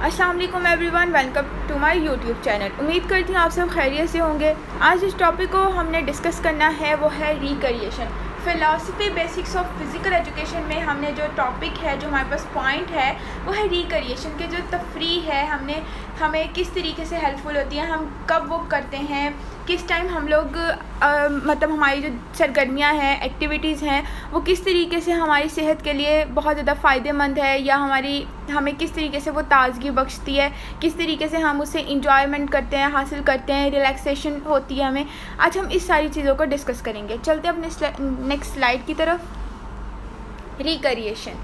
अस्सलाम वालेकुम everyone, welcome to my YouTube channel. उम्मीद करती हूँ आप सब खैरियत से होंगे। आज जिस टॉपिक को हमने डिस्कस करना है वो है recreation. Philosophy basics of physical education में हमने जो टॉपिक है, जो हमारे पास पॉइंट है, वो है रिक्रिएशन के जो तफरीह है, हमें किस तरीके से हेल्पफुल होती है, हम कब वो करते हैं, किस टाइम हम लोग मतलब हमारी जो सरगर्मियाँ हैं, एक्टिविटीज़ हैं, वो किस तरीके से हमारी सेहत के लिए बहुत ज़्यादा फ़ायदेमंद है या हमें किस तरीके से वो ताज़गी बख्शती है, किस तरीके से हम उससे इंजॉयमेंट करते हैं, हासिल करते हैं, रिलैक्सेशन होती है हमें। आज हम इस सारी चीज़ों को डिस्कस करेंगे। चलते हैं अपने नेक्स्ट स्लाइड की तरफ। Recreation,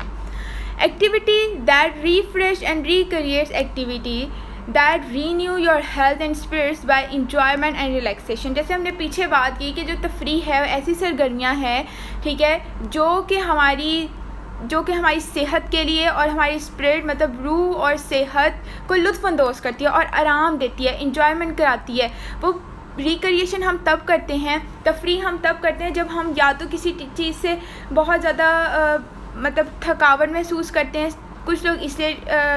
activity that refresh and recreates, activity that renew your health and spirits by enjoyment and relaxation. जैसे हमने पीछे बात की कि जो तफरीह है ऐसी सरगर्मियाँ हैं, ठीक है, जो कि हमारी सेहत के लिए और हमारी स्पिरिट मतलब रूह और सेहत को लुत्फ़अंदोज़ करती है और आराम देती है, इंजॉयमेंट कराती है। वो रिक्रिएशन हम तब करते हैं, तफरीह हम तब करते हैं जब हम या तो किसी चीज़ से बहुत ज़्यादा मतलब थकावट महसूस करते हैं। कुछ लोग इसलिए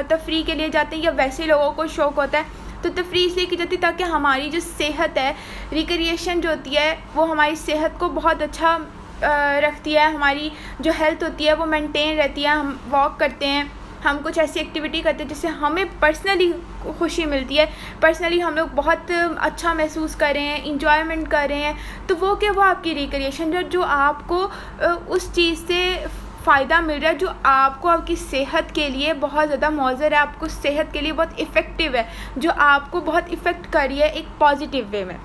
तफरीह के लिए जाते हैं या वैसे लोगों को शौक़ होता है तो तफरीह इसलिए की जाती है ताकि हमारी जो सेहत है, रिक्रिएशन जो होती है वो हमारी सेहत को बहुत अच्छा रखती है। हमारी जो हेल्थ होती है वो मेंटेन रहती है। हम वॉक करते हैं, हम कुछ ऐसी एक्टिविटी करते हैं जिससे हमें पर्सनली खुशी मिलती है, पर्सनली हम लोग बहुत अच्छा महसूस कर रहे हैं, इंजॉयमेंट कर रहे हैं, तो वो आपकी रिक्रिएशन जो आपको उस चीज़ से फ़ायदा मिल रहा है, जो आपको आपकी सेहत के लिए बहुत ज़्यादा मौज़र है, आपको सेहत के लिए बहुत इफ़ेक्टिव है, जो आपको बहुत इफ़ेक्ट कर रही है एक पॉजिटिव वे में।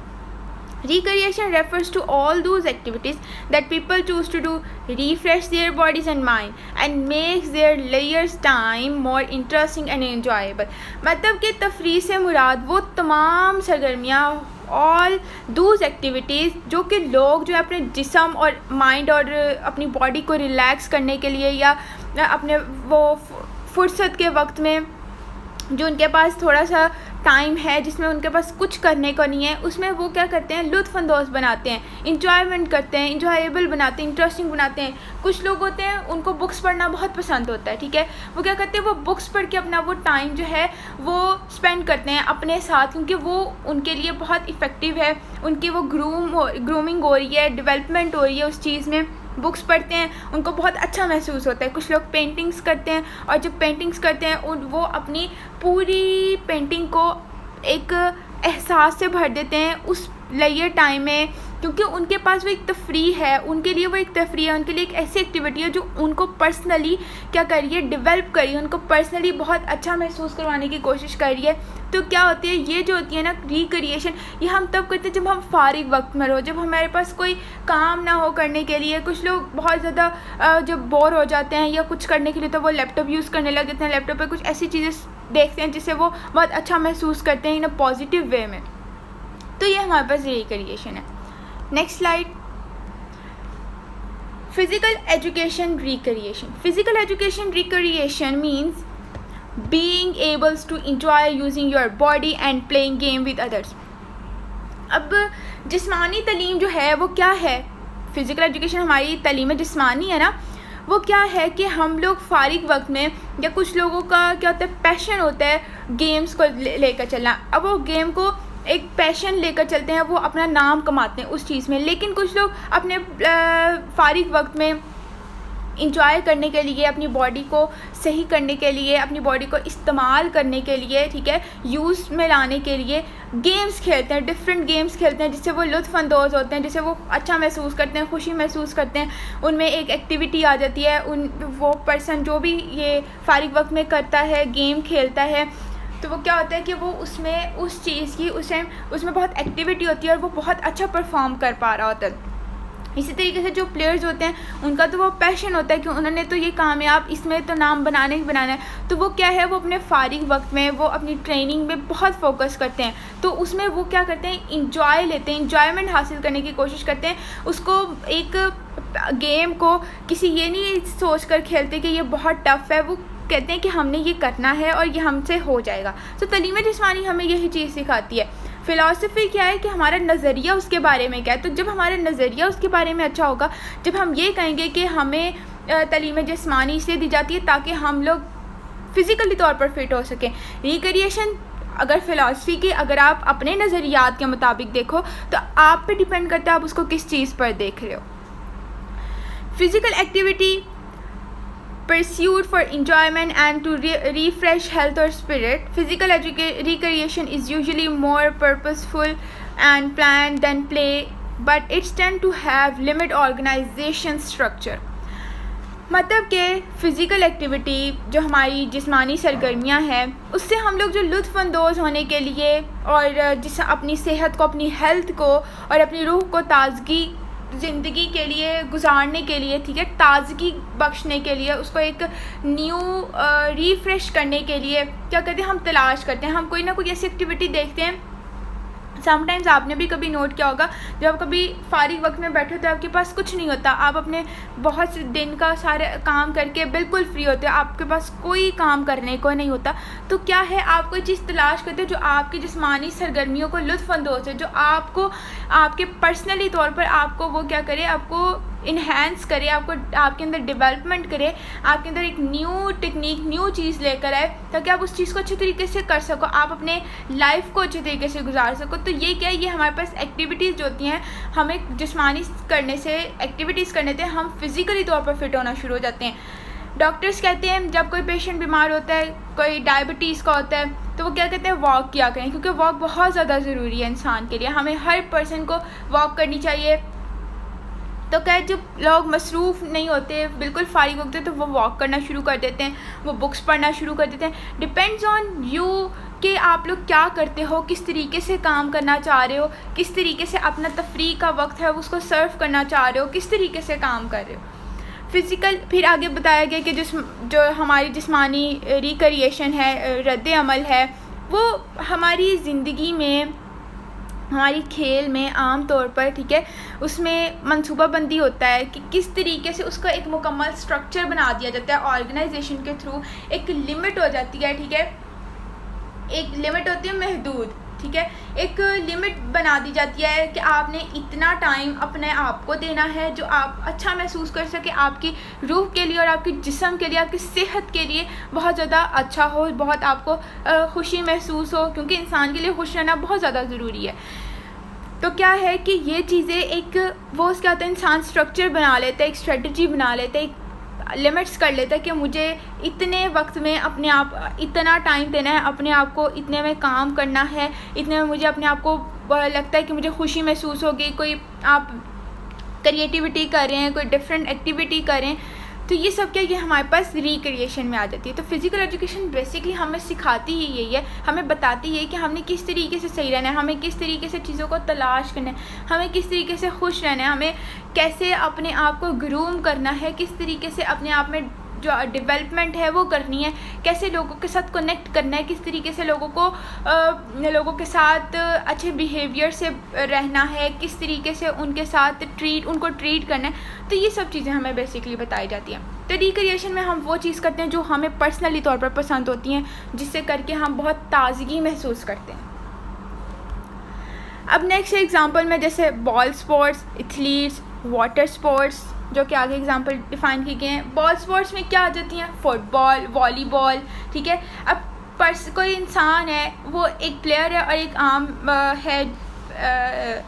Recreation refers to all those activities that people choose to do, refresh their bodies and mind, and makes their leisure time more interesting and enjoyable. मतलब कि तफरीह से मुराद वो तमाम सरगर्मियाँ, ऑल दूज एक्टिविटीज़ जो कि लोग जो है अपने जिस्म और माइंड और अपनी बॉडी को रिलैक्स करने के लिए या अपने वो फुर्सत के वक्त में जो उनके पास थोड़ा सा टाइम है जिसमें उनके पास कुछ करने को नहीं है, उसमें वो क्या करते हैं, लुत्फ़अंदोज़ बनाते हैं, इंजॉयमेंट करते हैं, इंजॉयबल बनाते हैं, इंटरेस्टिंग बनाते हैं। कुछ लोग होते हैं उनको बुक्स पढ़ना बहुत पसंद होता है, ठीक है, वो क्या करते हैं, वो बुक्स पढ़ के अपना वो टाइम जो है वो स्पेंड करते हैं अपने साथ, क्योंकि वो उनके लिए बहुत इफ़ेक्टिव है, उनकी वो ग्रूमिंग हो रही है, डेवलपमेंट हो रही है उस चीज़ में। बुक्स पढ़ते हैं, उनको बहुत अच्छा महसूस होता है। कुछ लोग पेंटिंग्स करते हैं और जब पेंटिंग्स करते हैं वो अपनी पूरी पेंटिंग को एक एहसास से भर देते हैं उस लेयर टाइम में, क्योंकि उनके पास वो एक तफरीह है, उनके लिए वो एक तफरीह है, उनके लिए एक ऐसी एक्टिविटी है जो उनको पर्सनली क्या कर रही है, डेवलप कर रही है, उनको पर्सनली बहुत अच्छा महसूस करवाने की कोशिश कर रही है। तो क्या होती है, ये जो होती है ना रिक्रिएशन, ये हम तब करते हैं जब हम फारिग वक्त में रहो, जब हमारे पास कोई काम ना हो करने के लिए। कुछ लोग बहुत ज़्यादा जब बोर हो जाते हैं या कुछ करने के लिए तो वो लैपटॉप यूज़ करने लग जाते हैं, लैपटॉप पे कुछ ऐसी चीज़ें देखते हैं जिससे वो बहुत अच्छा महसूस करते हैं इन अ पॉजिटिव वे में। तो ये हमारे पास रिक्रिएशन है। Next slide. Physical education recreation. Physical education recreation means being able to enjoy using your body and playing game with others. अब जिस्मानी तालीम जो है वो क्या है, फ़िज़िकल एजुकेशन हमारी तालीम जिस्मानी है ना, वो क्या है कि हम लोग फ़ारिग वक्त में या कुछ लोगों का क्या होता है, पैशन होता है गेम्स को लेकर चलना। अब वो गेम को एक पैशन लेकर चलते हैं, वो अपना नाम कमाते हैं उस चीज़ में। लेकिन कुछ लोग अपने फ़ारिग वक्त में इंजॉय करने के लिए, अपनी बॉडी को सही करने के लिए, अपनी बॉडी को इस्तेमाल करने के लिए, ठीक है, यूज़ में लाने के लिए गेम्स खेलते हैं, डिफरेंट गेम्स खेलते हैं जिससे वो लुत्फ़अंदोज़ होते हैं, जिससे वो अच्छा महसूस करते हैं, खुशी महसूस करते हैं। उनमें एक एक्टिविटी आ जाती है, वो पर्सन जो भी ये फ़ारिग वक्त में करता है, गेम खेलता है, तो वो क्या होता है कि वो उसमें उस चीज़ की उस टाइम उसमें बहुत एक्टिविटी होती है और वो बहुत अच्छा परफॉर्म कर पा रहा होता है। इसी तरीके से जो प्लेयर्स होते हैं उनका तो वो पैशन होता है कि उन्होंने तो ये कामयाब इसमें तो नाम बनाना ही बनाना है, तो वो क्या है, वो अपने फ़ारिग वक्त में वो अपनी ट्रेनिंग में बहुत फोकस करते हैं। तो उसमें वो क्या करते हैं, इंजॉय लेते हैं, इंजॉयमेंट हासिल करने की कोशिश करते हैं। उसको एक गेम को किसी ये नहीं सोच कर खेलते कि ये बहुत टफ़ है, वो कहते हैं कि हमने ये करना है और ये हमसे हो जाएगा। तो तालीम जिस्मानी हमें यही चीज़ सिखाती है। फ़िलासफ़ी क्या है कि हमारा नज़रिया उसके बारे में क्या है। तो जब हमारा नज़रिया उसके बारे में अच्छा होगा, जब हम ये कहेंगे कि हमें तालीम जिस्मानी इसलिए दी जाती है ताकि हम लोग फ़िज़िकली तौर पर फिट हो सकें। रिक्रिएशन अगर फ़िलासफ़ी की अगर आप अपने नज़रियात के मुताबिक देखो तो आप पे डिपेंड करता है आप उसको किस चीज़ पर देख रहे हो। Physical activity pursued for enjoyment and to refresh health or spirit. Physical recreation is usually more purposeful and planned than play, but it's tend to have limit organization structure. मतलब कि फ़िज़िकल एक्टिविटी जो हमारी जिस्मानी सरगर्मियाँ हैं उससे हम लोग जो लुत्फ़अंदोज़ होने के लिए और जिस अपनी सेहत को, अपनी हेल्थ को और अपनी रूह को ताज़गी ज़िंदगी के लिए गुजारने के लिए, ठीक है, ताज़गी बख्शने के लिए, उसको एक न्यू रिफ़्रेश करने के लिए क्या करते हैं, हम तलाश करते हैं, हम कोई ना कोई ऐसी एक्टिविटी देखते हैं। समटाइम्स आपने भी कभी नोट किया होगा जब आप कभी फारिग वक्त में बैठे होते हैं, आपके पास कुछ नहीं होता, आप अपने बहुत से दिन का सारे काम करके बिल्कुल फ्री होते हैं, आपके पास कोई काम करने को नहीं होता, तो क्या है आप कोई चीज़ तलाश करते हैं जो आपकी जिस्मानी सरगर्मियों को लुत्फ़अंदोज़ है, जो आपको आपके पर्सनली तौर पर आपको वो क्या करे, आपको इन्हेंस करे, आपको आपके अंदर डेवलपमेंट करे, आपके अंदर एक न्यू टेक्निक, न्यू चीज़ लेकर आए ताकि आप उस चीज़ को अच्छे तरीके से कर सको, आप अपने लाइफ को अच्छे तरीके से गुजार सको। तो ये क्या है, ये हमारे पास एक्टिविटीज़ जो होती हैं, हमें जिस्मानी करने से, एक्टिविटीज़ करने से हम फिज़िकली तौर पर फिट होना शुरू हो जाते हैं। डॉक्टर्स कहते हैं जब कोई पेशेंट बीमार होता है, कोई डायबिटीज़ का होता है, तो वो क्या कहते हैं, वॉक किया करें, क्योंकि वॉक बहुत ज़्यादा ज़रूरी है इंसान के लिए, हमें हर पर्सन को वॉक करनी चाहिए। तो क्या जब लोग मसरूफ़ नहीं होते, बिल्कुल फारिग होते हैं, तो वो वॉक करना शुरू कर देते हैं, वो बुक्स पढ़ना शुरू कर देते हैं। डिपेंड्स ऑन यू कि आप लोग क्या करते हो, किस तरीके से काम करना चाह रहे हो, किस तरीके से अपना तफरीह का वक्त है उसको सर्व करना चाह रहे हो, किस तरीके से काम कर रहे हो। फ़िज़िकल फिर आगे बताया गया कि जो हमारी जिस्मानी रिक्रिएशन है, रद्द अमल है, वो हमारी ज़िंदगी में, हमारी खेल में आम तौर पर, ठीक है, उसमें मनसूबाबंदी होता है कि किस तरीके से उसका एक मुकम्मल स्ट्रक्चर बना दिया जाता है ऑर्गेनाइजेशन के थ्रू। एक लिमिट हो जाती है, ठीक है, एक लिमिट होती है महदूद, ठीक है, एक लिमिट बना दी जाती है कि आपने इतना टाइम अपने आप को देना है जो आप अच्छा महसूस कर सके, आपकी रूह के लिए और आपके जिस्म के लिए, आपकी सेहत के लिए बहुत ज़्यादा अच्छा हो, बहुत आपको खुशी महसूस हो, क्योंकि इंसान के लिए खुश रहना बहुत ज़्यादा ज़रूरी है। तो क्या है कि ये चीज़ें एक वो क्या होता है, इंसान स्ट्रक्चर बना लेता है, एक स्ट्रेटजी बना लेता है, एक लिमिट्स कर लेता है कि मुझे इतने वक्त में अपने आप इतना टाइम देना है, अपने आप को इतने में काम करना है, इतने में मुझे अपने आप को लगता है कि मुझे खुशी महसूस होगी। कोई आप क्रिएटिविटी कर रहे हैं, कोई डिफरेंट एक्टिविटी करें, तो ये सब क्या, ये हमारे पास रिक्रिएशन में आ जाती है। तो फ़िज़िकल एजुकेशन बेसिकली हमें सिखाती ही यही है, हमें बताती है कि हमने किस तरीके से सही रहना है, हमें किस तरीके से चीज़ों को तलाश करना है, हमें किस तरीके से खुश रहना है, हमें कैसे अपने आप को ग्रूम करना है, किस तरीके से अपने आप में जो डेवलपमेंट है वो करनी है, कैसे लोगों के साथ कनेक्ट करना है, किस तरीके से लोगों के साथ अच्छे बिहेवियर से रहना है, किस तरीके से उनके साथ उनको ट्रीट करना है। तो ये सब चीज़ें हमें बेसिकली बताई जाती हैं। तो रिक्रिएशन में हम वो चीज़ करते हैं जो हमें पर्सनली तौर पर पसंद होती हैं, जिससे करके हम बहुत ताज़गी महसूस करते हैं। अब नेक्स्ट एग्जांपल में जैसे ball sports, athletes, water sports, जो कि आगे एग्जांपल डिफ़ाइन किए गए हैं। बॉल स्पोर्ट्स में क्या आ जाती हैं, फुटबॉल, वॉलीबॉल, ठीक है। अब कोई इंसान है, वो एक प्लेयर है और एक आम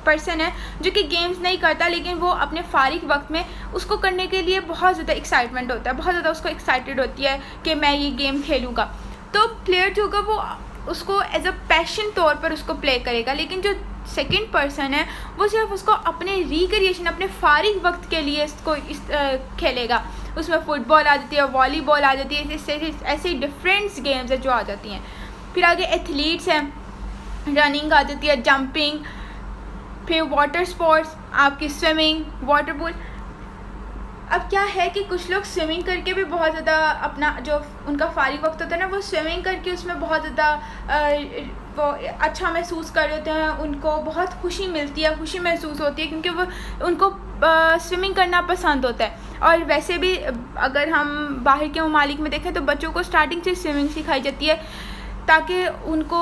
पर्सन है जो कि गेम्स नहीं करता, लेकिन वो अपने फारिग वक्त में उसको करने के लिए बहुत ज़्यादा एक्साइटमेंट होता है, बहुत ज़्यादा उसको एक्साइटेड होती है कि मैं ये गेम खेलूँगा। तो प्लेयर जो होगा वो उसको एज अ पैशन तौर पर उसको प्ले करेगा, लेकिन जो सेकंड पर्सन है वो सिर्फ उसको अपने रिक्रिएशन, अपने फारिग वक्त के लिए इसको खेलेगा। उसमें फ़ुटबॉल आ जाती है, वॉलीबॉल आ जाती है, ऐसे डिफरेंट गेम्स है जो आ जाती हैं। फिर आगे एथलीट्स हैं, रनिंग आ जाती है, जंपिंग, फिर वाटर स्पोर्ट्स, आपकी स्विमिंग, वाटर पूल। अब क्या है कि कुछ लोग स्विमिंग करके भी बहुत ज़्यादा अपना जो उनका फारिग वक्त होता है ना, वो स्विमिंग करके उसमें बहुत ज़्यादा वो अच्छा महसूस कर लेते हैं, उनको बहुत खुशी मिलती है, खुशी महसूस होती है, क्योंकि वो उनको स्विमिंग करना पसंद होता है। और वैसे भी अगर हम बाहर के ममालिक में देखें तो बच्चों को स्टार्टिंग से स्विमिंग सिखाई जाती है ताकि उनको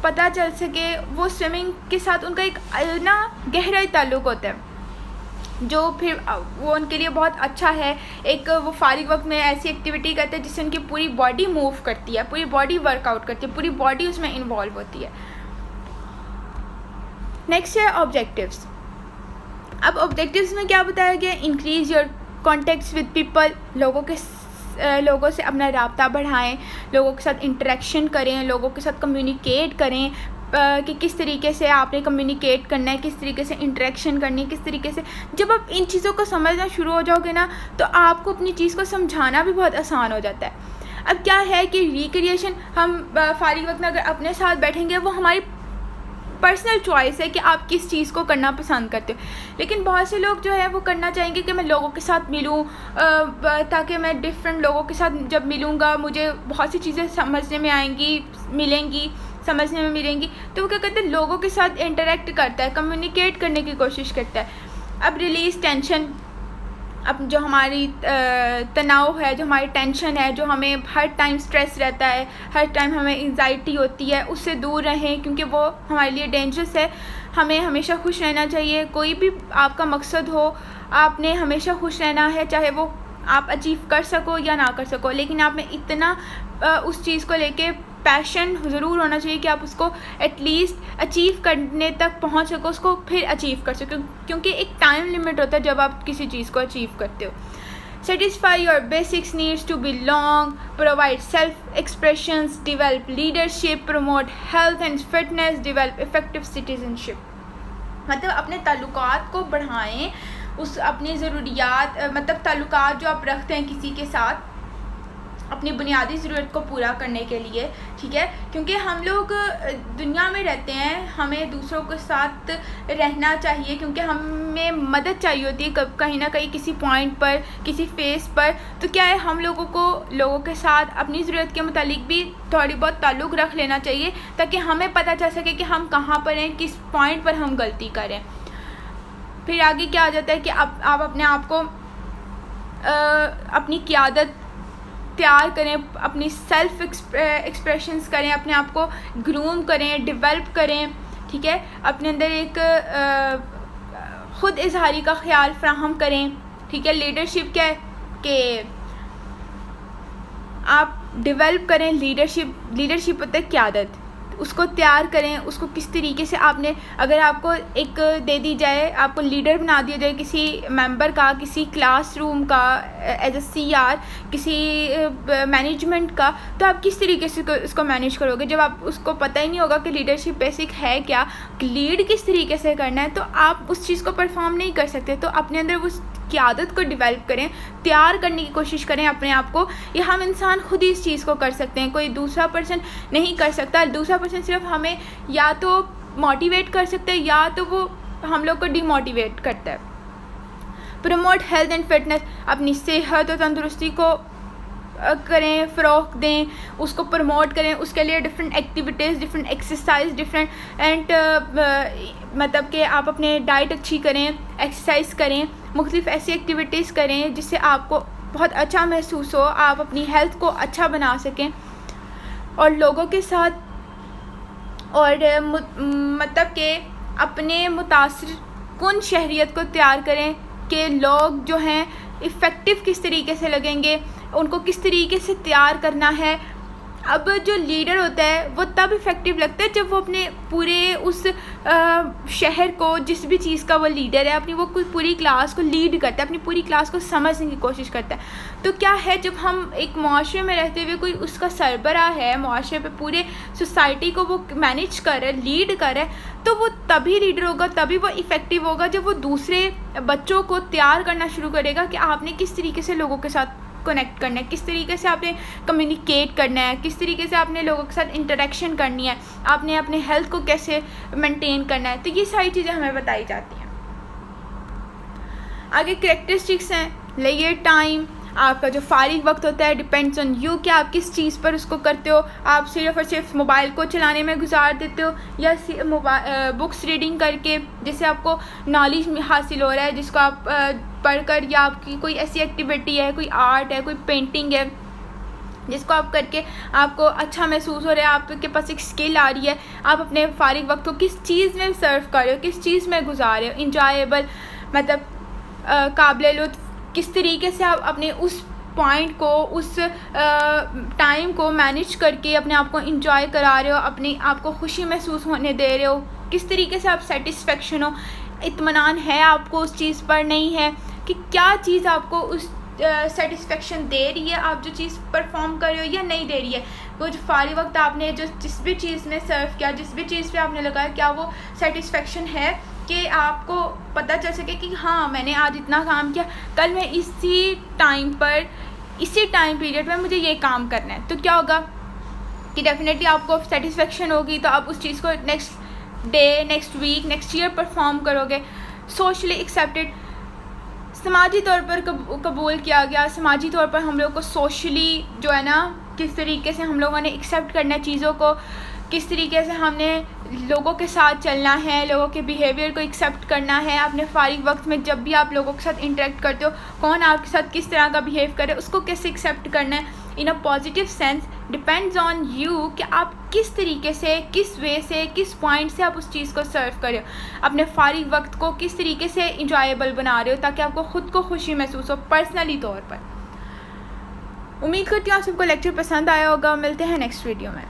पता चल सके, वो स्विमिंग के साथ उनका एक ना गहरा ताल्लुक़ होता है। जो फिर वो उनके लिए बहुत अच्छा है। एक वो फारिग वक्त में ऐसी एक्टिविटी करते हैं जिससे उनकी पूरी बॉडी मूव करती है, पूरी बॉडी वर्कआउट करती है, पूरी बॉडी उसमें इन्वॉल्व होती है। नेक्स्ट है ऑब्जेक्टिव्स। अब ऑब्जेक्टिव्स में क्या बताया गया, increase your contacts with people, लोगों से अपना राब्ता बढ़ाएं, लोगों के साथ इंटरेक्शन करें, लोगों के साथ कम्युनिकेट करें कि किस तरीके से आपने कम्युनिकेट करना है, किस तरीके से इंटरेक्शन करनी है, किस तरीके से। जब आप इन चीज़ों को समझना शुरू हो जाओगे ना तो आपको अपनी चीज़ को समझाना भी बहुत आसान हो जाता है। अब क्या है कि रिक्रिएशन, हम फारिग वक्त में अगर अपने साथ बैठेंगे, वो हमारी पर्सनल चॉइस है कि आप किस चीज़ को करना पसंद करते हो। लेकिन बहुत से लोग जो है वो करना चाहेंगे कि मैं लोगों के साथ मिलूं, ताकि मैं डिफरेंट लोगों के साथ जब मिलूँगा मुझे बहुत सी चीज़ें समझने में मिलेंगी, समझने में मिलेंगी। तो वो क्या करते हैं, लोगों के साथ इंटरेक्ट करता है, कम्युनिकेट करने की कोशिश करता है। अब रिलीज़ टेंशन, अब जो हमारी तनाव है, जो हमारी टेंशन है, जो हमें हर टाइम स्ट्रेस रहता है, हर टाइम हमें एंजाइटी होती है, उससे दूर रहें क्योंकि वो हमारे लिए डेंजरस है। हमें हमेशा खुश रहना चाहिए। कोई भी आपका मकसद हो, आपने हमेशा खुश रहना है, चाहे वो आप अचीव कर सको या ना कर सको, लेकिन आप में इतना उस चीज़ को लेके पैशन ज़रूर होना चाहिए कि आप उसको एटलीस्ट अचीव करने तक पहुंच सको, उसको फिर अचीव कर सको, क्योंकि एक टाइम लिमिट होता है जब आप किसी चीज़ को अचीव करते हो। Satisfy your basics needs to belong, provide self expressions, develop leadership, promote health and fitness, develop effective citizenship. मतलब अपने ताल्लुकात को बढ़ाएं, उस अपनी ज़रूरियात, मतलब ताल्लुकात जो आप रखते हैं किसी के साथ अपनी बुनियादी ज़रूरत को पूरा करने के लिए, ठीक है। क्योंकि हम लोग दुनिया में रहते हैं, हमें दूसरों के साथ रहना चाहिए, क्योंकि हमें मदद चाहिए होती है कहीं ना कहीं, किसी पॉइंट पर, किसी फेस पर। तो क्या है, हम लोगों को लोगों के साथ अपनी ज़रूरत के मुतालिक भी थोड़ी बहुत ताल्लुक़ रख लेना चाहिए, ताकि हमें पता चल सके कि हम कहाँ पर हैं, किस पॉइंट पर हम गलती करें। फिर आगे क्या आ जाता है कि आप अपने आप को अपनी क़ियादत तैयार करें, अपनी सेल्फ एक्सप्रेशंस करें, अपने आप को ग्रूम करें, डेवलप करें, ठीक है। अपने अंदर एक ख़ुद इजहारी का ख्याल फ्राहम करें, ठीक है। लीडरशिप क्या है कि आप डेवलप करें, लीडरशिप होता है क़ियादत, उसको तैयार करें, उसको किस तरीके से आपने, अगर आपको एक दे दी जाए, आपको लीडर बना दिया जाए किसी मेंबर का, किसी क्लासरूम का, एज ए CR, किसी मैनेजमेंट का, तो आप किस तरीके से उसको मैनेज करोगे जब आप उसको पता ही नहीं होगा कि लीडरशिप बेसिक है क्या, लीड किस तरीके से करना है, तो आप उस चीज़ को परफॉर्म नहीं कर सकते। तो अपने अंदर उस क़ियादत को डेवलप करें, तैयार करने की कोशिश करें अपने आप को। ये हम इंसान खुद ही इस चीज़ को कर सकते हैं, कोई दूसरा पर्सन नहीं कर सकता। दूसरा पर्सन सिर्फ हमें या तो मोटिवेट कर सकता है या तो वो हम लोग को डिमोटिवेट करता है। प्रमोट हेल्थ एंड फिटनेस, अपनी सेहत और तंदुरुस्ती को करें, फ़रोग़ दें, उसको प्रमोट करें। उसके लिए different activities, different exercise, different and मतलब कि आप अपने डाइट अच्छी करें, एक्सरसाइज करें, मुख्तलिफ़ ऐसी एक्टिविटीज़ करें जिससे आपको बहुत अच्छा महसूस हो, आप अपनी हेल्थ को अच्छा बना सकें और लोगों के साथ, और मतलब कि अपने मुतासिर कुन शहरियत को तैयार करें कि लोग जो हैं इफ़ेक्टिव किस तरीके से लगेंगे, उनको किस तरीके से तैयार करना है। अब जो लीडर होता है वो तब इफ़ेक्टिव लगता है जब वो अपने पूरे उस शहर को, जिस भी चीज़ का वो लीडर है, अपनी वो कोई पूरी क्लास को लीड करता है, अपनी पूरी क्लास को समझने की कोशिश करता है। तो क्या है, जब हम एक मुआशरे में रहते हुए कोई उसका सरबरा है, मुआशरे पे पूरे सोसाइटी को वो मैनेज कर रहा है, लीड कर रहा है, तो वो तभी लीडर होगा, तभी वो इफ़ेक्टिव होगा जब वो दूसरे बच्चों को तैयार करना शुरू करेगा कि आपने किस तरीके से लोगों के साथ कनेक्ट करना है, किस तरीके से आपने कम्युनिकेट करना है, किस तरीके से आपने लोगों के साथ इंटरेक्शन करनी है, आपने अपने हेल्थ को कैसे मेंटेन करना है। तो ये सारी चीज़ें हमें बताई जाती हैं। आगे कैरेक्टरिस्टिक्स हैं, लेयर टाइम, आपका जो फारिग वक्त होता है डिपेंड्स ऑन यू कि आप किस चीज़ पर उसको करते हो। आप सिर्फ और सिर्फ मोबाइल को चलाने में गुजार देते हो या बुक्स रीडिंग करके जिससे आपको नॉलेज हासिल हो रहा है, जिसको आप पढ़कर, या आपकी कोई ऐसी एक्टिविटी है, कोई आर्ट है, कोई पेंटिंग है जिसको आप करके आपको अच्छा महसूस हो रहा है, आपके पास एक स्किल आ रही है। आप अपने फारिग वक्त को किस चीज़ में सर्व कर रहे हो, किस चीज़ में गुजार रहे हो, इंजॉयबल, मतलब काबिल लुत्फ़, किस तरीके से आप अपने उस पॉइंट को, उस टाइम को मैनेज करके अपने आप को इंजॉय करा रहे हो, अपने आप को खुशी महसूस होने दे रहे हो, किस तरीके से आप सेटिस्फेक्शन हो, इत्मीनान है आपको उस चीज़ पर, नहीं है, कि क्या चीज़ आपको उस सेटिस्फेक्शन दे रही है, आप जो चीज़ परफॉर्म कर रहे हो या नहीं दे रही है। वो जो फारी वक्त आपने जिस भी चीज़ में सर्व किया, जिस भी चीज़ पे आपने लगाया, क्या वो सेटिस्फेक्शन है कि आपको पता चल सके कि हाँ मैंने आज इतना काम किया, कल मैं इसी टाइम पर, इसी टाइम पीरियड में मुझे ये काम करना है। तो क्या होगा कि डेफिनेटली आपको सेटिस्फेक्शन होगी, तो आप उस चीज़ को next day, next week, next year perform करोगे। सोशली एक्सेप्टेड, समाजी तौर पर कबूल किया गया, समाजी तौर पर हम लोग को सोशली जो है ना, किस तरीके से हम लोगों ने एक्सेप्ट करना है चीज़ों को, किस तरीके से हमने लोगों के साथ चलना है, लोगों के बिहेवियर को एक्सेप्ट करना है। अपने फारिग वक्त में जब भी आप लोगों के साथ इंटरेक्ट करते हो, कौन आपके साथ किस तरह का बिहेव करे, उसको कैसे एक्सेप्ट करना है in a positive sense, depends on you कि आप किस तरीके से, किस वे से, किस पॉइंट से आप उस चीज़ को सर्व कर रहे हो, अपने फारिग वक्त को किस तरीके से इंजॉयबल बना रहे हो, ताकि आपको ख़ुद को खुशी महसूस हो पर्सनली तौर पर। उम्मीद करती हूँ आप सबको लेक्चर पसंद आया होगा। मिलते हैं नेक्स्ट वीडियो में।